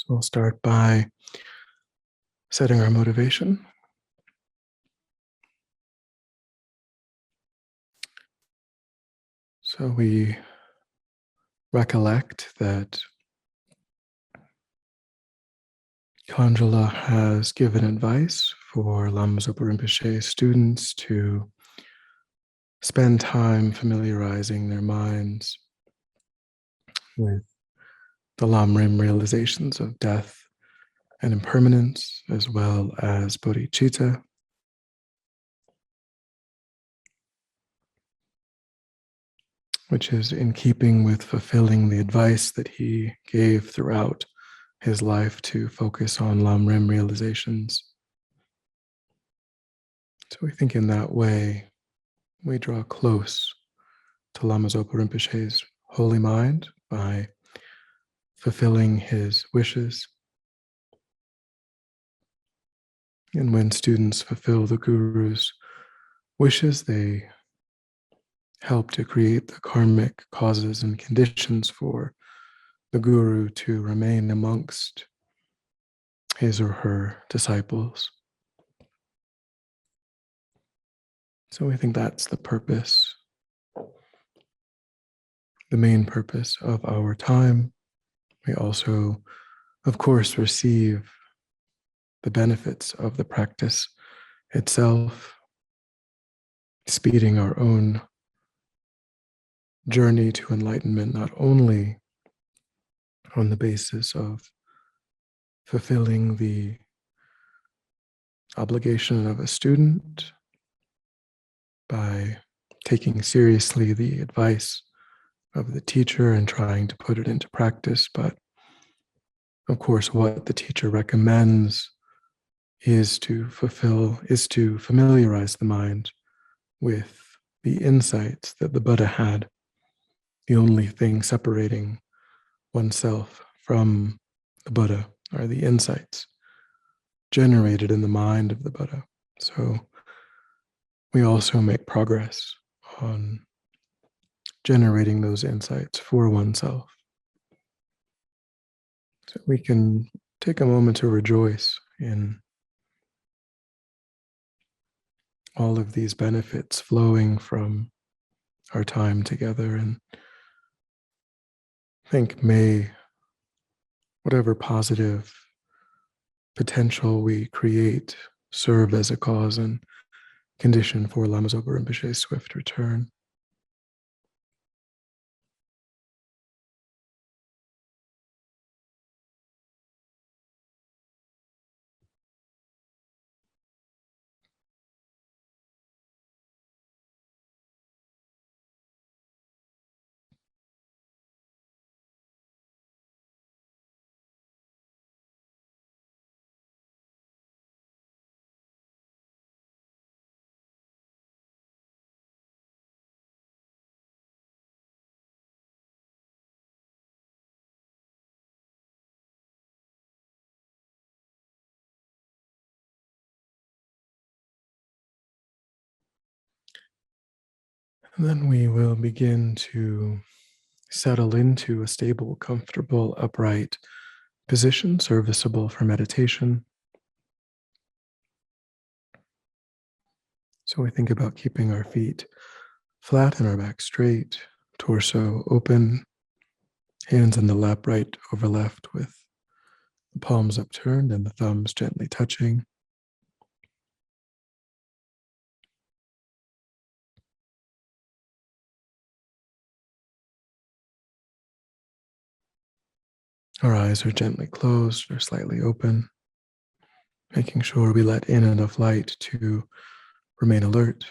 So we'll start by setting our motivation. So we recollect that Kanjala has given advice for Lama Zopa Rinpoche students to spend time familiarizing their minds with the Lamrim realizations of death and impermanence, as well as bodhicitta. Which is in keeping with fulfilling the advice that he gave throughout his life to focus on Lamrim realizations. So we think in that way, we draw close to Lama Zopa Rinpoche's holy mind by fulfilling his wishes. And when students fulfill the Guru's wishes, they help to create the karmic causes and conditions for the Guru to remain amongst his or her disciples. So we think that's the purpose, the main purpose of our time. We also, of course, receive the benefits of the practice itself, speeding our own journey to enlightenment, not only on the basis of fulfilling the obligation of a student by taking seriously the advice of the teacher and trying to put it into practice, but of course, what the teacher recommends is to familiarize the mind with the insights that the Buddha had, the only thing separating oneself from the Buddha are the insights generated in the mind of the Buddha. So we also make progress on generating those insights for oneself. So we can take a moment to rejoice in all of these benefits flowing from our time together, and think may whatever positive potential we create serve as a cause and condition for Lama Zopa Rinpoche's swift return. And then we will begin to settle into a stable, comfortable, upright position, serviceable for meditation. So we think about keeping our feet flat and our back straight, torso open, hands in the lap, right over left, with the palms upturned and the thumbs gently touching. Our eyes are gently closed or slightly open, making sure we let in enough light to remain alert.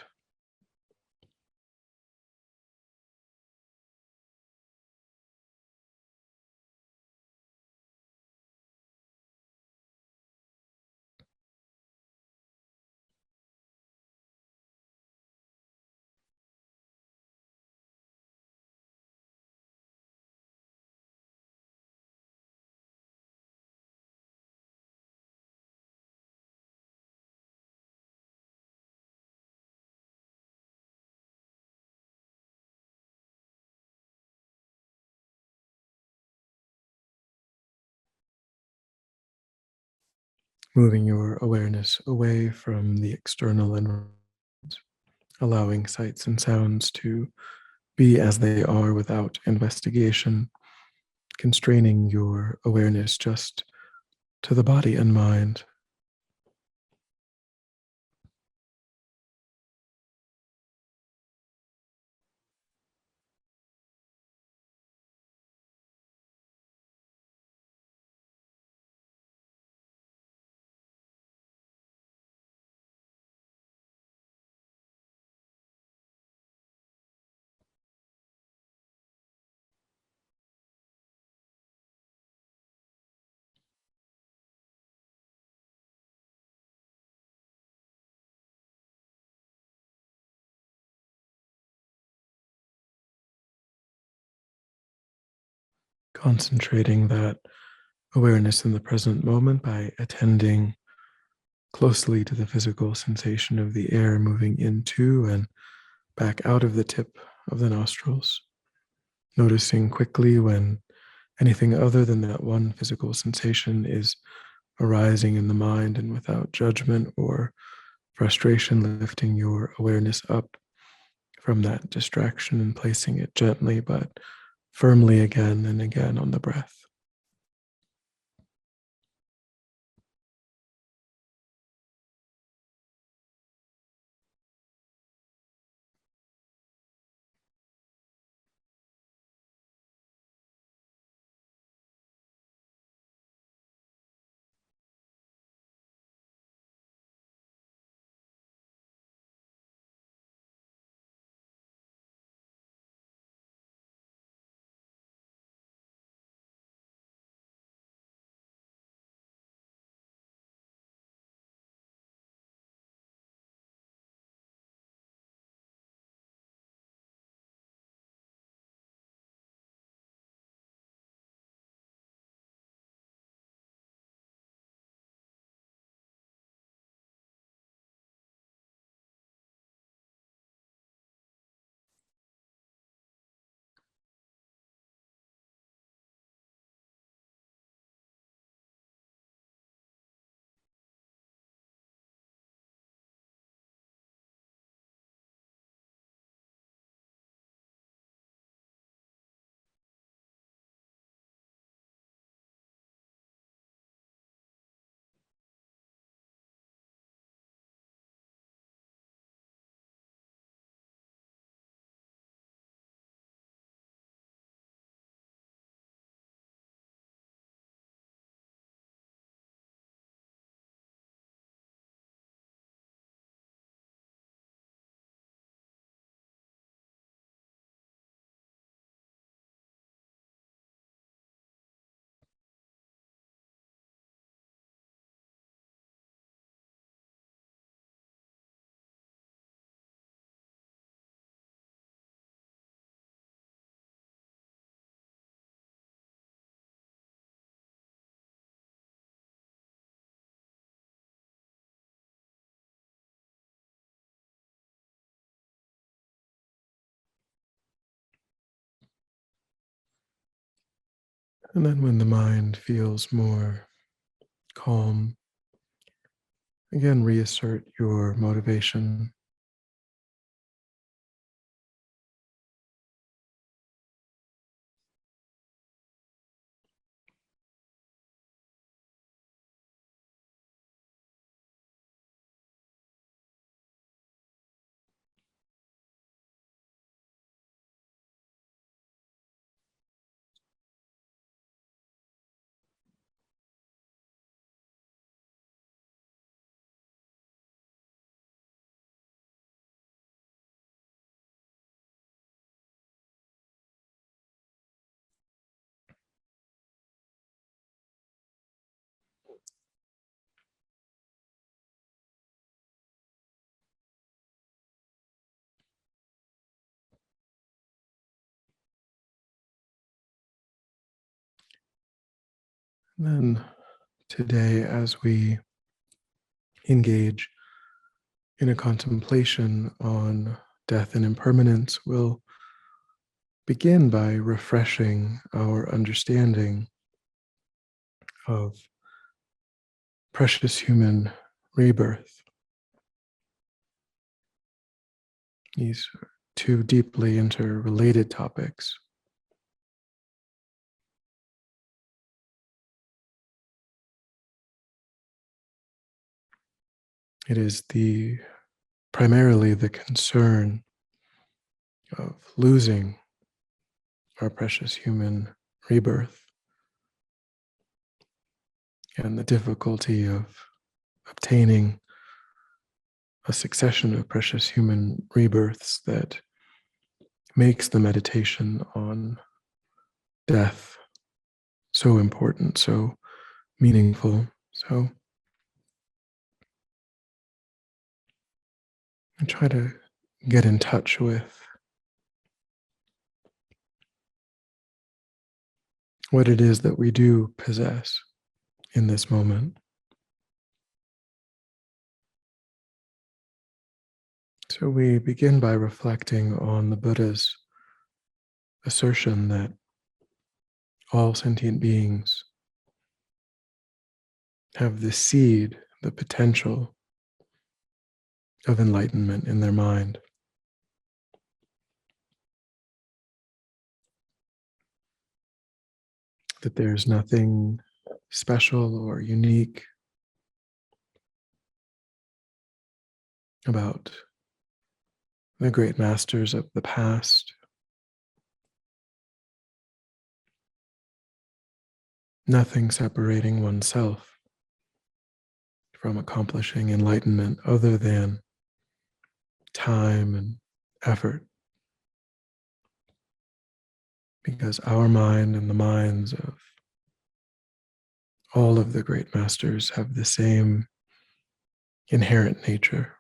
moving your awareness away from the external environment, allowing sights and sounds to be as they are without investigation, constraining your awareness just to the body and mind. Concentrating that awareness in the present moment by attending closely to the physical sensation of the air moving into and back out of the tip of the nostrils, noticing quickly when anything other than that one physical sensation is arising in the mind, and without judgment or frustration, lifting your awareness up from that distraction and placing it gently but firmly again and again on the breath. And then when the mind feels more calm, again, reassert your motivation. And then today, as we engage in a contemplation on death and impermanence, we'll begin by refreshing our understanding of precious human rebirth. These are two deeply interrelated topics. It is primarily the concern of losing our precious human rebirth and the difficulty of obtaining a succession of precious human rebirths that makes the meditation on death so important, so meaningful. So I try to get in touch with what it is that we do possess in this moment. So we begin by reflecting on the Buddha's assertion that all sentient beings have the seed, the potential of enlightenment in their mind. That there's nothing special or unique about the great masters of the past. Nothing separating oneself from accomplishing enlightenment other than time and effort. Because our mind and the minds of all of the great masters have the same inherent nature.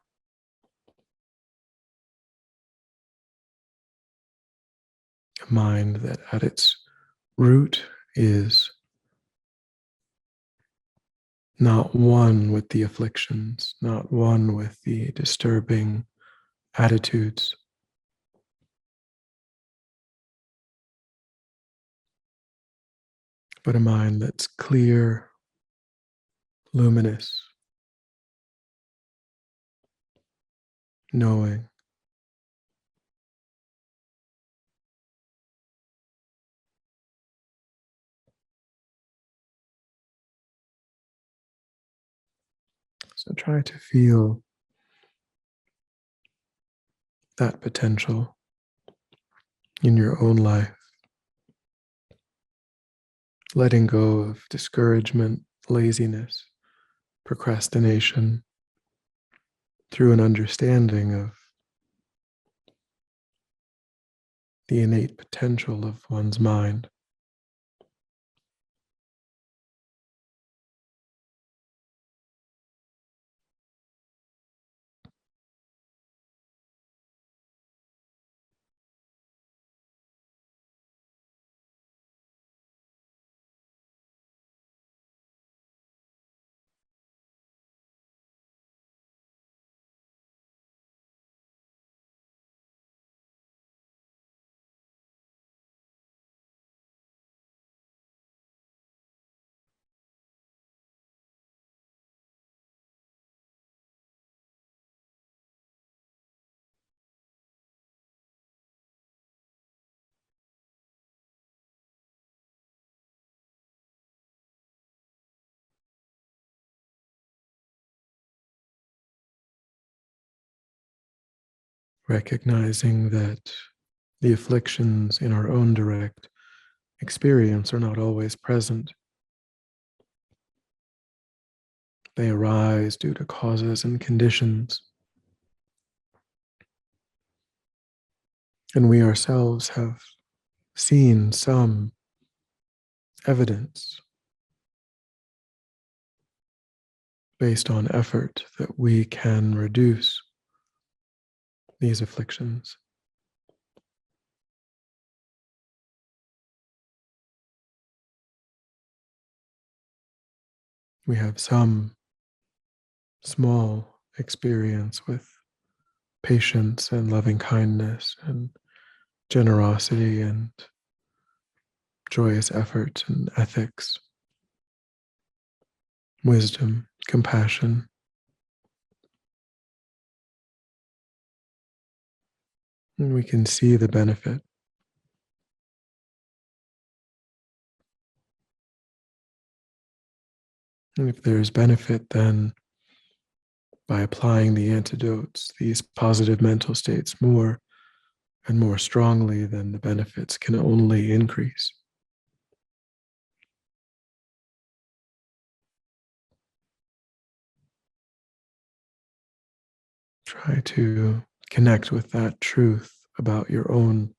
A mind that at its root is not one with the afflictions, not one with the disturbing attitudes, but a mind that's clear, luminous, knowing. So try to feel that potential in your own life, letting go of discouragement, laziness, procrastination, through an understanding of the innate potential of one's mind. Recognizing that the afflictions in our own direct experience are not always present. They arise due to causes and conditions. And we ourselves have seen some evidence based on effort that we can reduce these afflictions. We have some small experience with patience and loving kindness and generosity and joyous effort and ethics, wisdom. compassion. And we can see the benefit. And if there's benefit, then by applying the antidotes, these positive mental states, more and more strongly, then the benefits can only increase. Try to connect with that truth about your own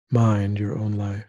mind, your own life.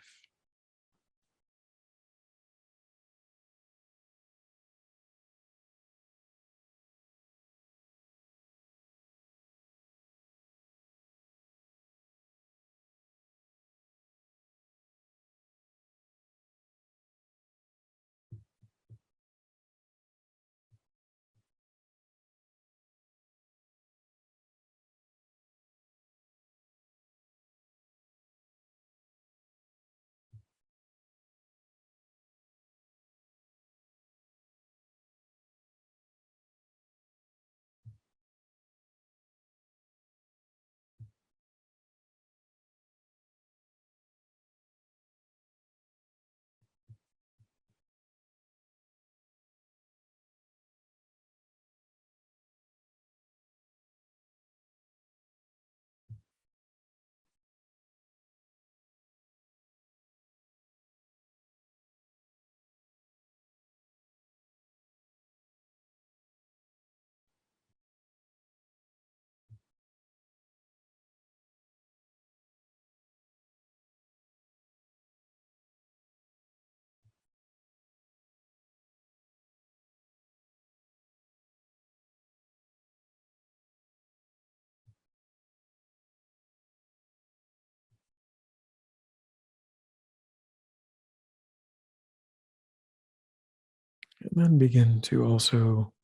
And then begin to also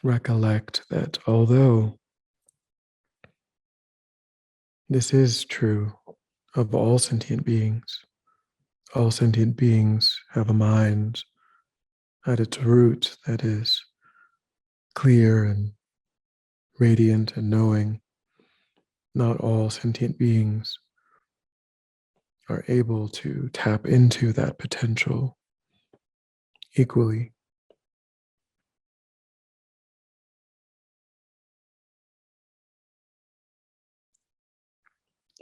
recollect that although this is true of all sentient beings have a mind at its root that is clear and radiant and knowing. Not all sentient beings are able to tap into that potential equally.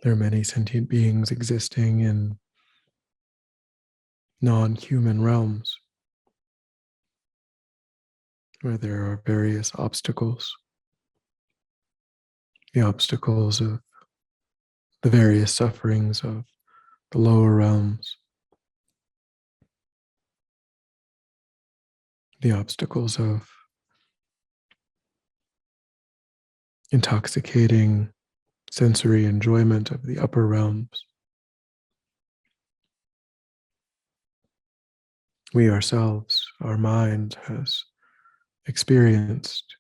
There are many sentient beings existing in non-human realms where there are various obstacles, the obstacles of the various sufferings of the lower realms, the obstacles of intoxicating sensory enjoyment of the upper realms. We ourselves, our mind has experienced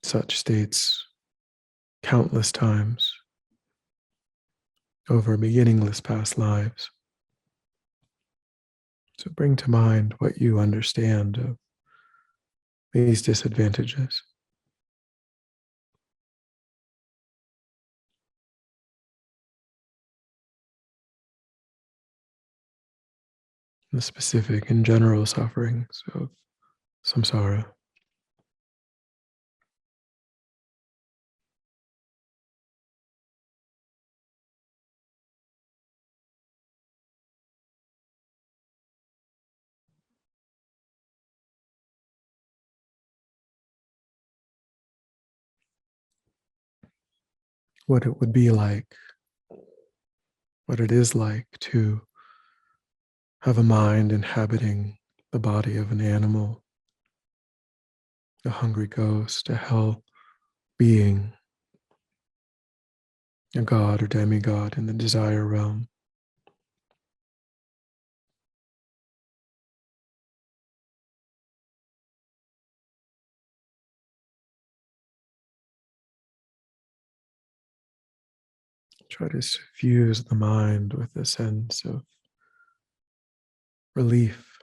such states countless times over beginningless past lives. So bring to mind what you understand of these disadvantages. The specific and general sufferings of samsara. What it would be like, what it is like to have a mind inhabiting the body of an animal, a hungry ghost, a hell being, a god or demigod in the desire realm. Try to suffuse the mind with a sense of relief,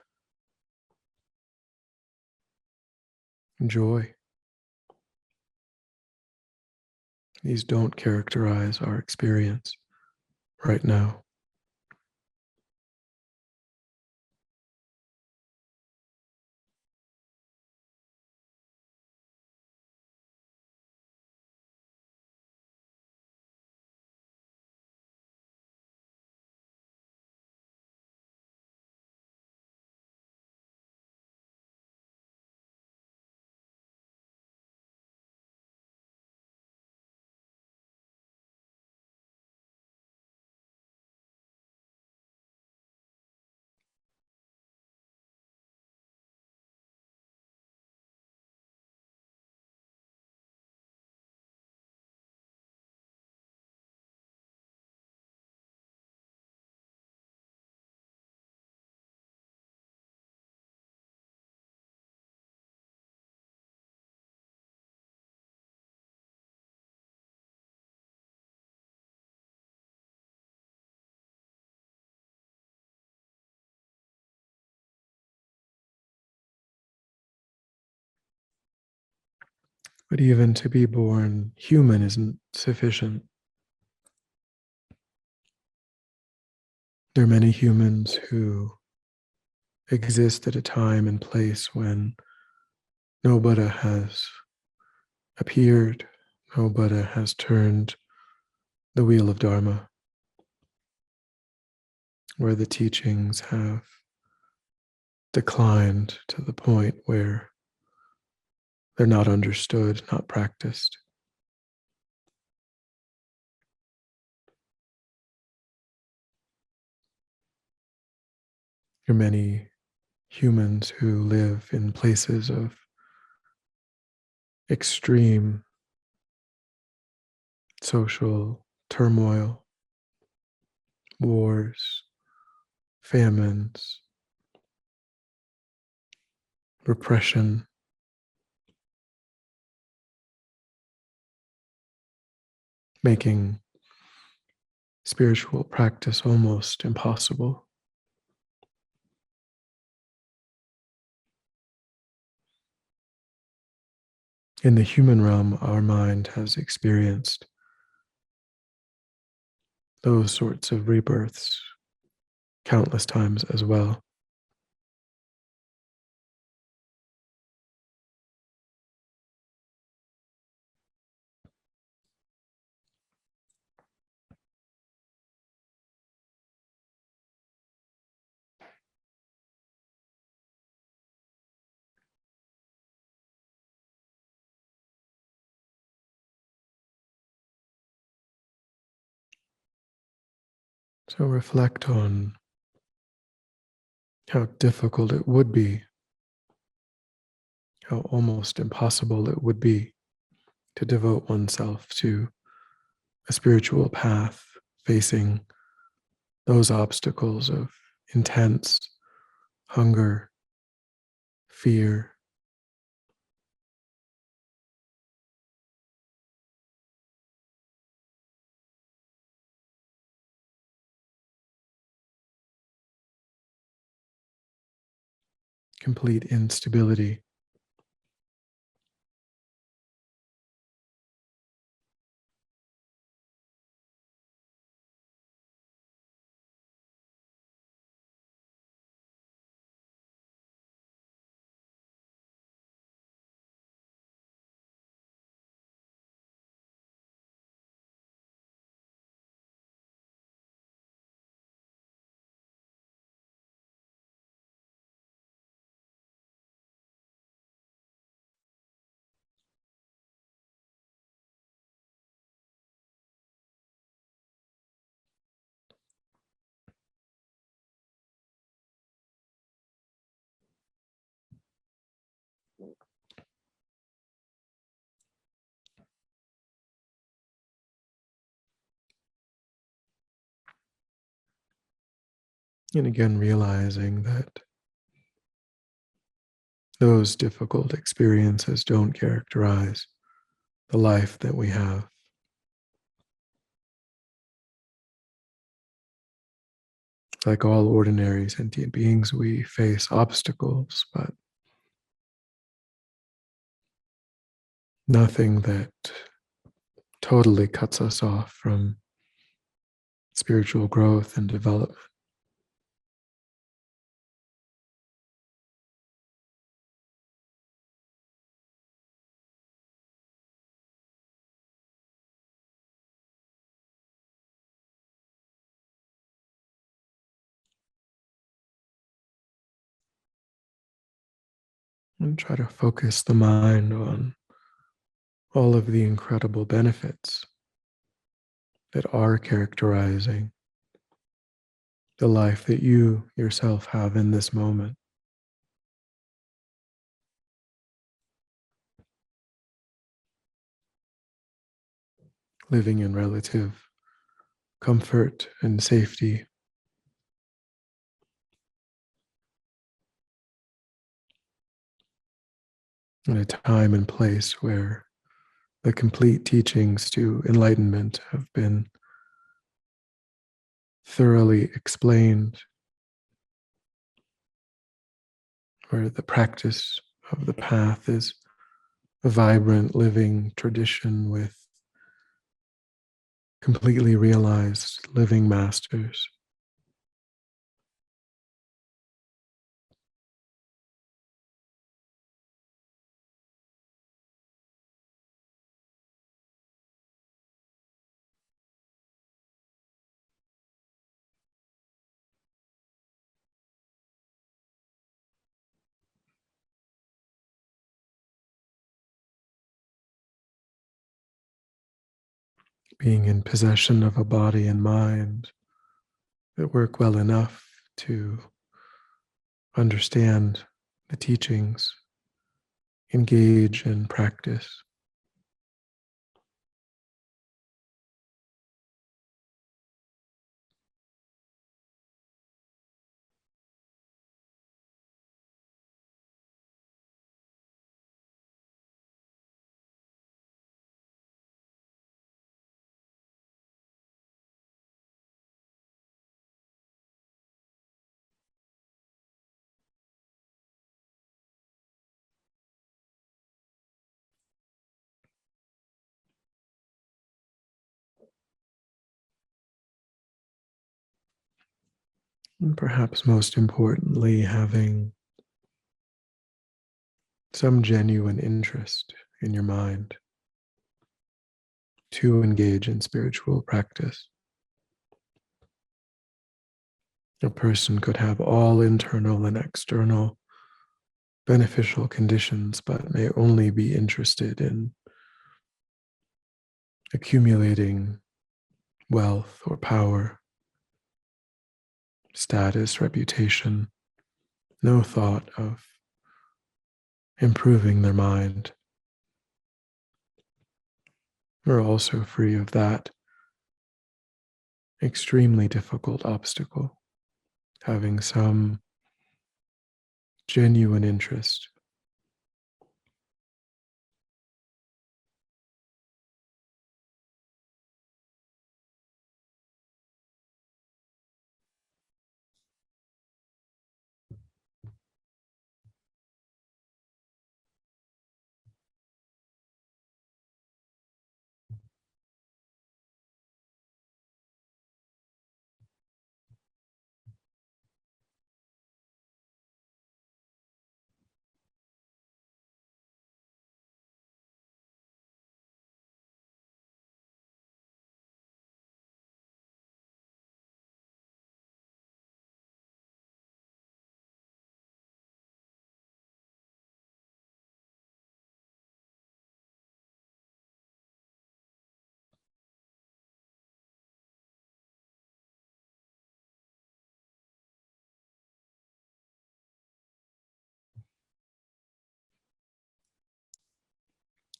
joy. These don't characterize our experience right now. But even to be born human isn't sufficient. There are many humans who exist at a time and place when no Buddha has appeared, no Buddha has turned the wheel of Dharma, where the teachings have declined to the point where they're not understood, not practiced. There are many humans who live in places of extreme social turmoil, wars, famines, repression, making spiritual practice almost impossible. In the human realm, our mind has experienced those sorts of rebirths countless times as well. So reflect on how difficult it would be, how almost impossible it would be to devote oneself to a spiritual path facing those obstacles of intense hunger, fear, complete instability. And again, realizing that those difficult experiences don't characterize the life that we have. like all ordinary sentient beings, we face obstacles, but nothing that totally cuts us off from spiritual growth and development. And try to focus the mind on all of the incredible benefits that are characterizing the life that you yourself have in this moment. Living in relative comfort and safety, in a time and place where the complete teachings to enlightenment have been thoroughly explained, where the practice of the path is a vibrant, living tradition with completely realized living masters. Being in possession of a body and mind that work well enough to understand the teachings, engage in practice. And perhaps most importantly, having some genuine interest in your mind to engage in spiritual practice. A person could have all internal and external beneficial conditions, but may only be interested in accumulating wealth or power, status, reputation, no thought of improving their mind. Are also free of that extremely difficult obstacle, having some genuine interest.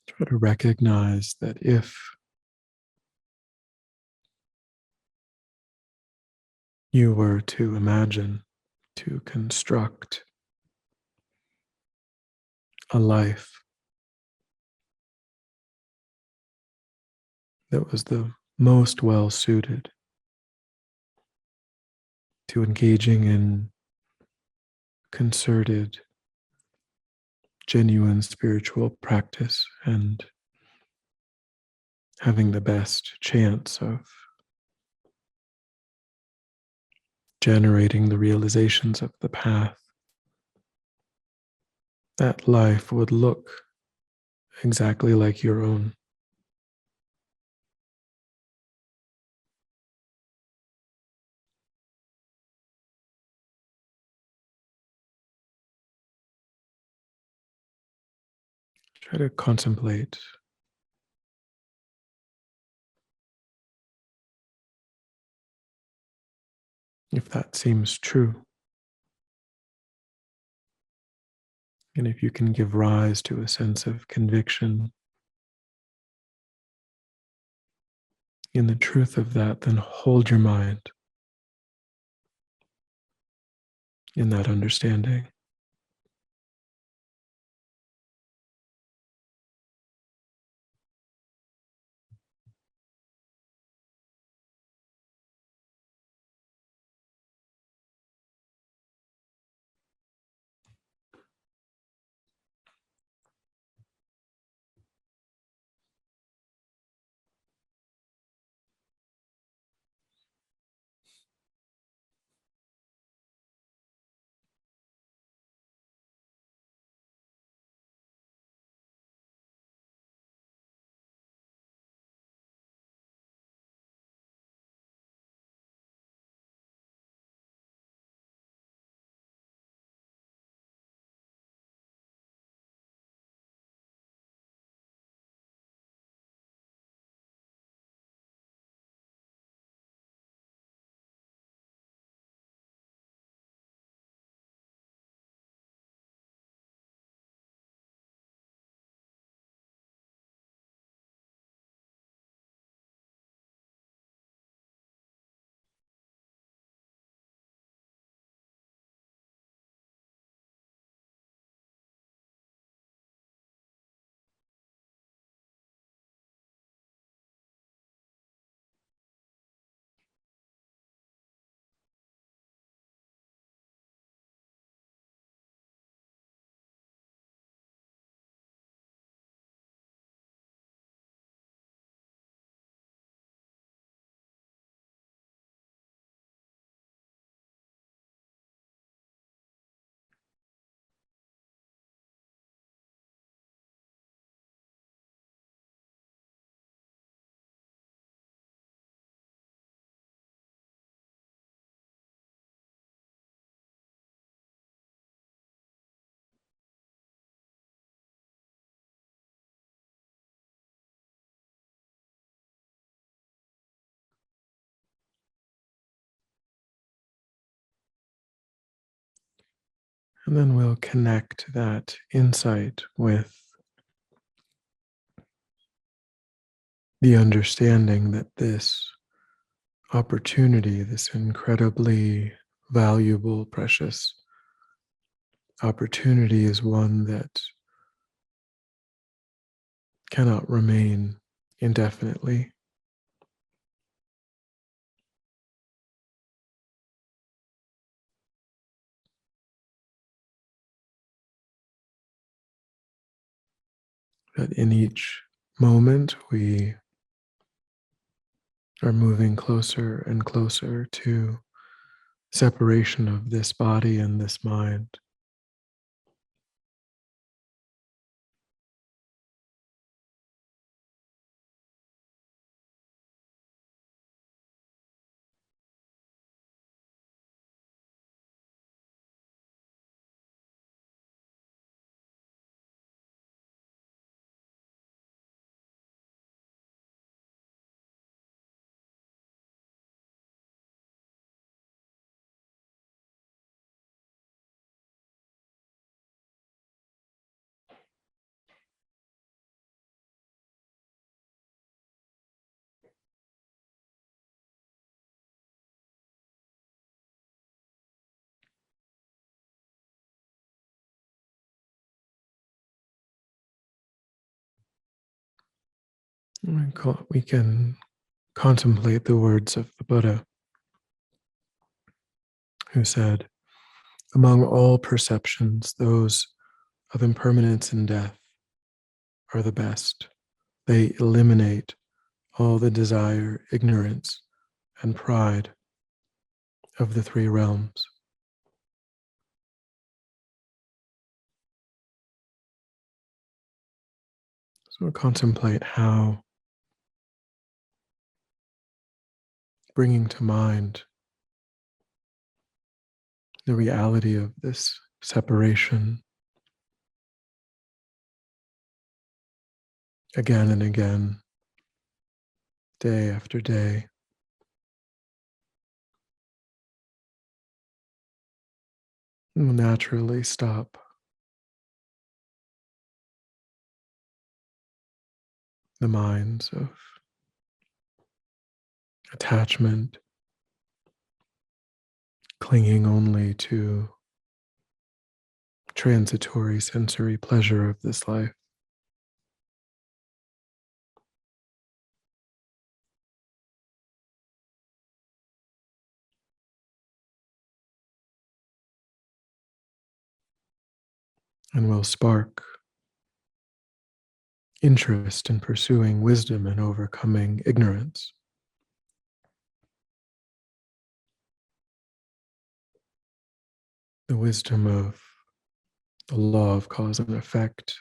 Try to recognize that if you were to imagine, to construct a life that was the most well suited to engaging in concerted, genuine spiritual practice and having the best chance of generating the realizations of the path, that life would look exactly like your own. Try to contemplate if that seems true, and if you can give rise to a sense of conviction in the truth of that, then hold your mind in that understanding. And then we'll connect that insight with the understanding that this opportunity, this incredibly valuable, precious opportunity, is one that cannot remain indefinitely. That in each moment we are moving closer and closer to separation of this body and this mind. We can contemplate the words of the Buddha. who said, "Among all perceptions, those of impermanence and death are the best. They eliminate all the desire, ignorance, and pride of the three realms." So we'll contemplate how bringing to mind the reality of this separation again and again, day after day, will naturally stop the minds of attachment, clinging only to transitory sensory pleasure of this life. And will spark interest in pursuing wisdom and overcoming ignorance. The wisdom of the law of cause and effect,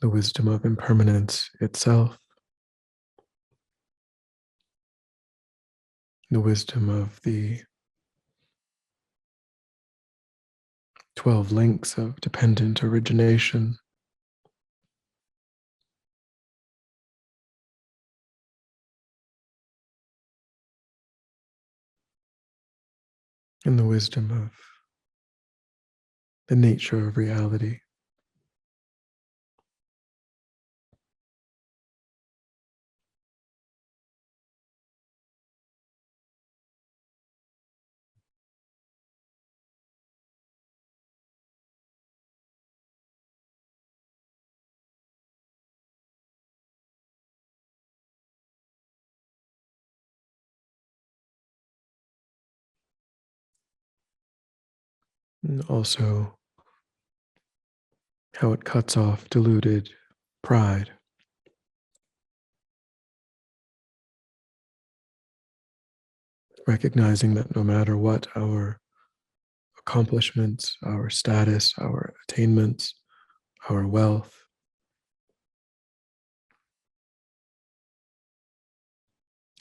the wisdom of impermanence itself, the wisdom of the 12 links of dependent origination, and the wisdom of the nature of reality. And also how it cuts off deluded pride, recognizing that no matter what our accomplishments, our status, our attainments, our wealth,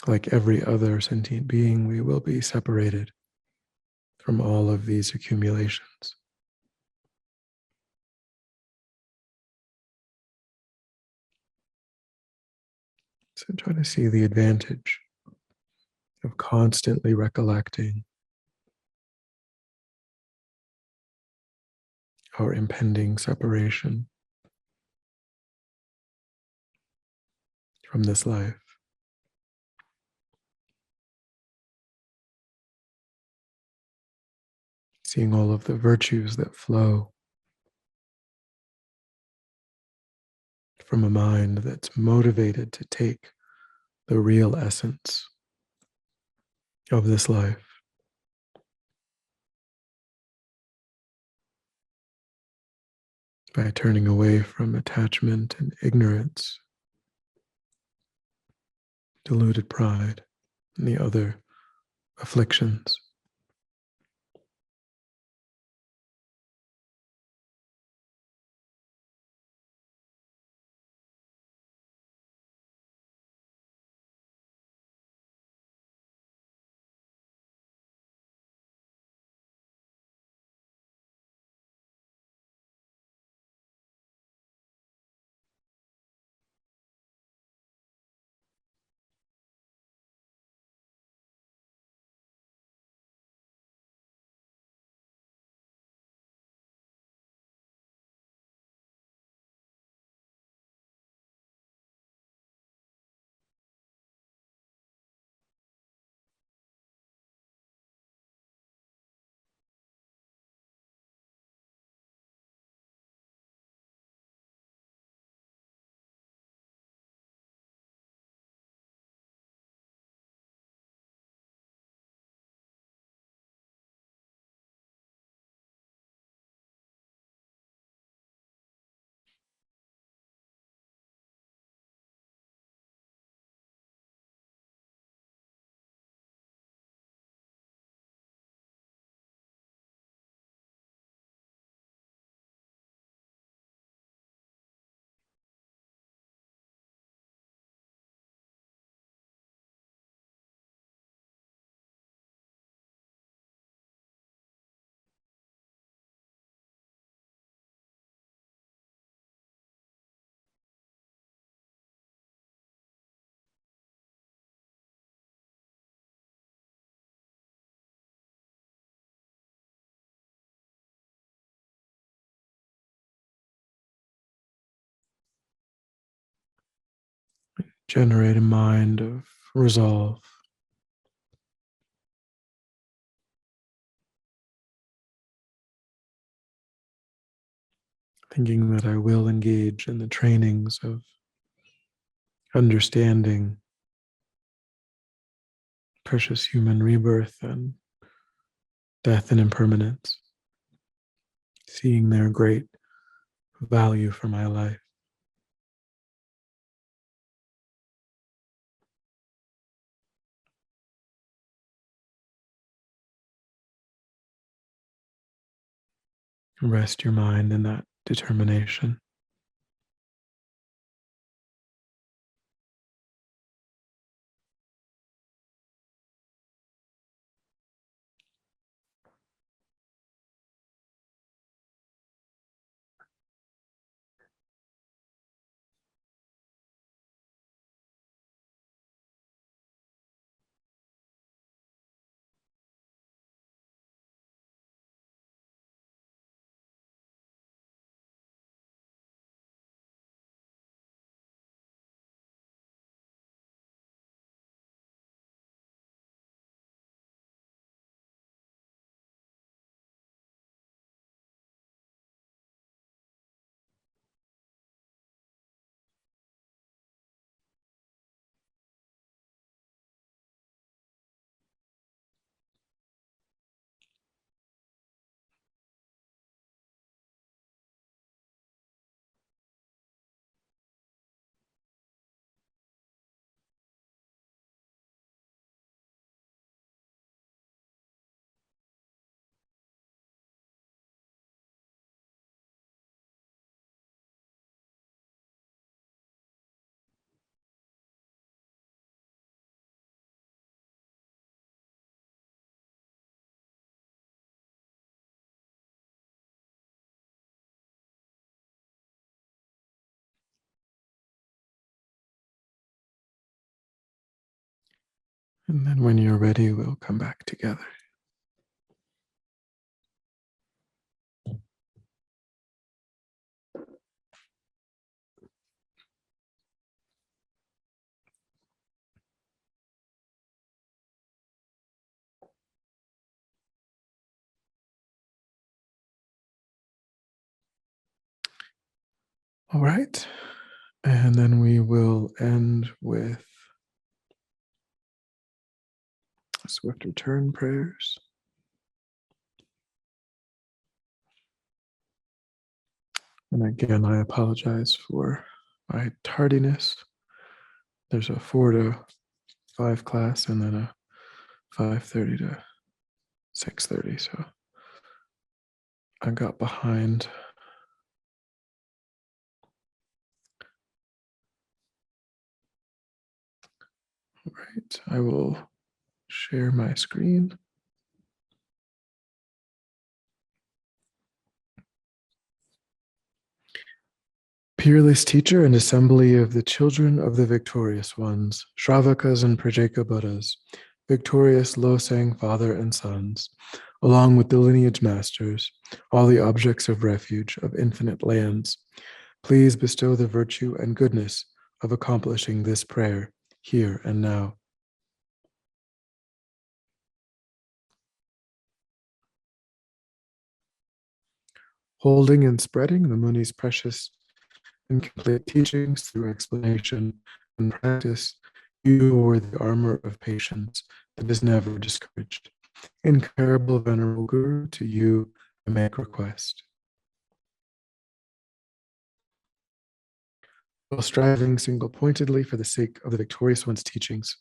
like every other sentient being, we will be separated from all of these accumulations. So try to see the advantage of constantly recollecting our impending separation from this life. Seeing all of the virtues that flow from a mind that's motivated to take the real essence of this life, by turning away from attachment and ignorance, deluded pride, and the other afflictions. generate a mind of resolve, thinking that I will engage in the trainings of understanding precious human rebirth and death and impermanence, seeing their great value for my life. Rest your mind in that determination. And then when you're ready, we'll come back together. All right. And then we will end with swift return prayers. And again, I apologize for my tardiness. There's a 4 to 5 class and then a 5:30 to 6:30. So I got behind. All right, I will share my screen. Peerless teacher and assembly of the children of the victorious ones, Shravakas and Prajeka Buddhas, victorious Losang father and sons, along with the lineage masters, all the objects of refuge of infinite lands, please bestow the virtue and goodness of accomplishing this prayer here and now. Holding and spreading the Muni's precious and complete teachings through explanation and practice, you wore the armor of patience that is never discouraged. Incomparable venerable Guru, to you I make request. While striving single-pointedly for the sake of the victorious one's teachings,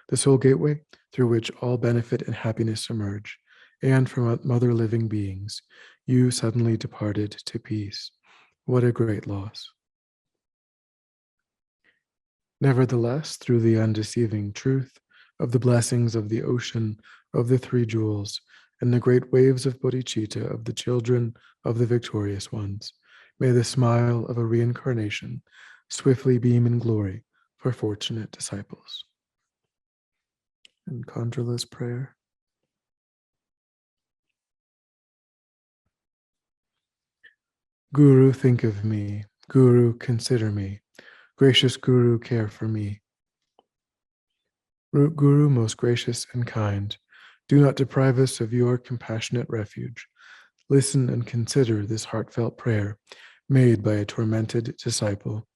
the sole gateway through which all benefit and happiness emerge, and from other living beings, you suddenly departed to peace. What a great loss. Nevertheless, through the undeceiving truth of the blessings of the ocean of the three jewels and the great waves of bodhicitta of the children of the victorious ones, may the smile of a reincarnation swiftly beam in glory for fortunate disciples. And Condrala's prayer. Guru, think of me. Guru, consider me. Gracious Guru, care for me. Root Guru, most gracious and kind, do not deprive us of your compassionate refuge. Listen and consider this heartfelt prayer made by a tormented disciple.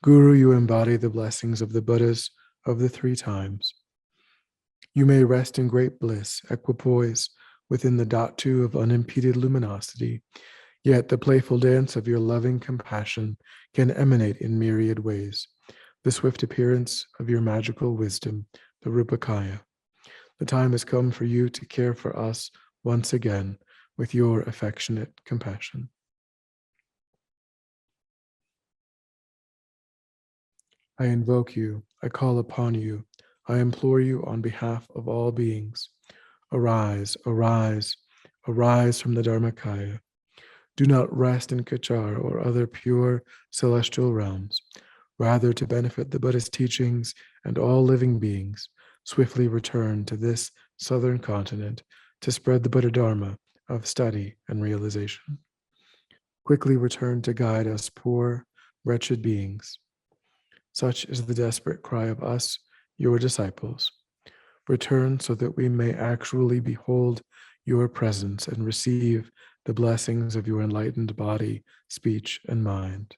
Guru, you embody the blessings of the Buddhas of the three times. You may rest in great bliss, equipoise within the dhatu of unimpeded luminosity, yet the playful dance of your loving compassion can emanate in myriad ways. The swift appearance of your magical wisdom, the Rupakaya. The time has come for you to care for us once again with your affectionate compassion. I invoke you, I call upon you, I implore you on behalf of all beings. Arise, arise, arise from the Dharmakaya. Do not rest in Kachar or other pure celestial realms. Rather, to benefit the Buddhist teachings and all living beings, swiftly return to this southern continent to spread the Buddha Dharma of study and realization. Quickly return to guide us poor, wretched beings. Such is the desperate cry of us, your disciples. Return so that we may actually behold your presence and receive the blessings of your enlightened body, speech, and mind.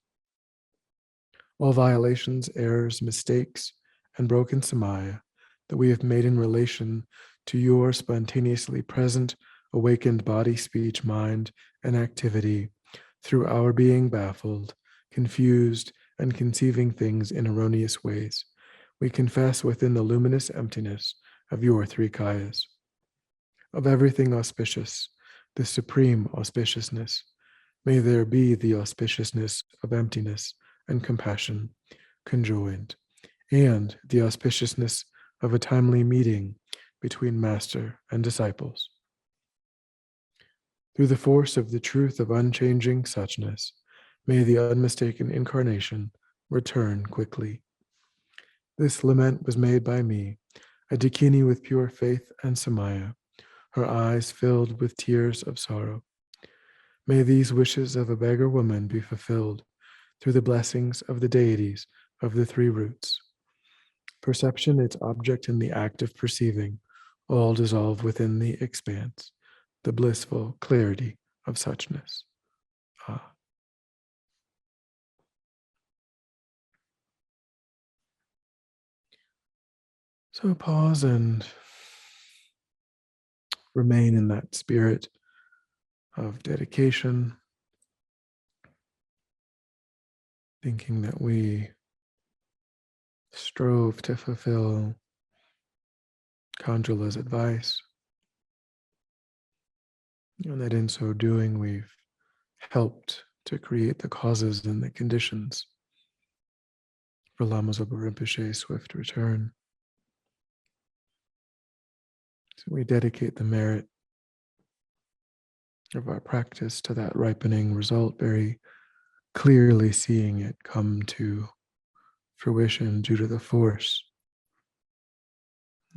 All violations, errors, mistakes, and broken samaya that we have made in relation to your spontaneously present, awakened body, speech, mind, and activity through our being baffled, confused, and conceiving things in erroneous ways, we confess within the luminous emptiness of your three kayas. Of everything auspicious, the supreme auspiciousness, may there be the auspiciousness of emptiness and compassion conjoined, and the auspiciousness of a timely meeting between master and disciples. Through the force of the truth of unchanging suchness, may the unmistaken incarnation return quickly. This lament was made by me, a dakini with pure faith and samaya, her eyes filled with tears of sorrow. May these wishes of a beggar woman be fulfilled through the blessings of the deities of the three roots. Perception, its object in the act of perceiving, all dissolve within the expanse, the blissful clarity of suchness. Ah. So pause and remain in that spirit of dedication, thinking that we strove to fulfill Kanjula's advice, and that in so doing we've helped to create the causes and the conditions for Lama Zopa Rinpoche's swift return. So we dedicate the merit of our practice to that ripening result, very clearly seeing it come to fruition due to the force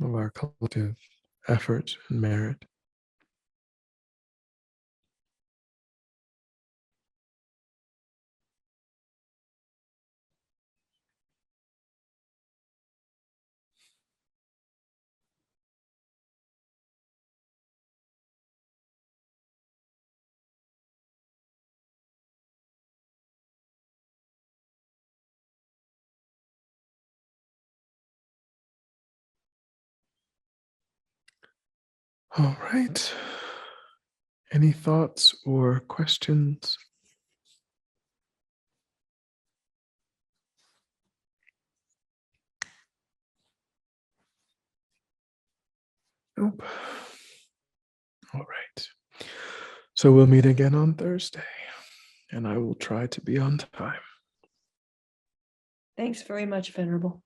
of our collective effort and merit. All right. Any thoughts or questions? Nope. All right. So we'll meet again on Thursday, and I will try to be on time. Thanks very much, Venerable.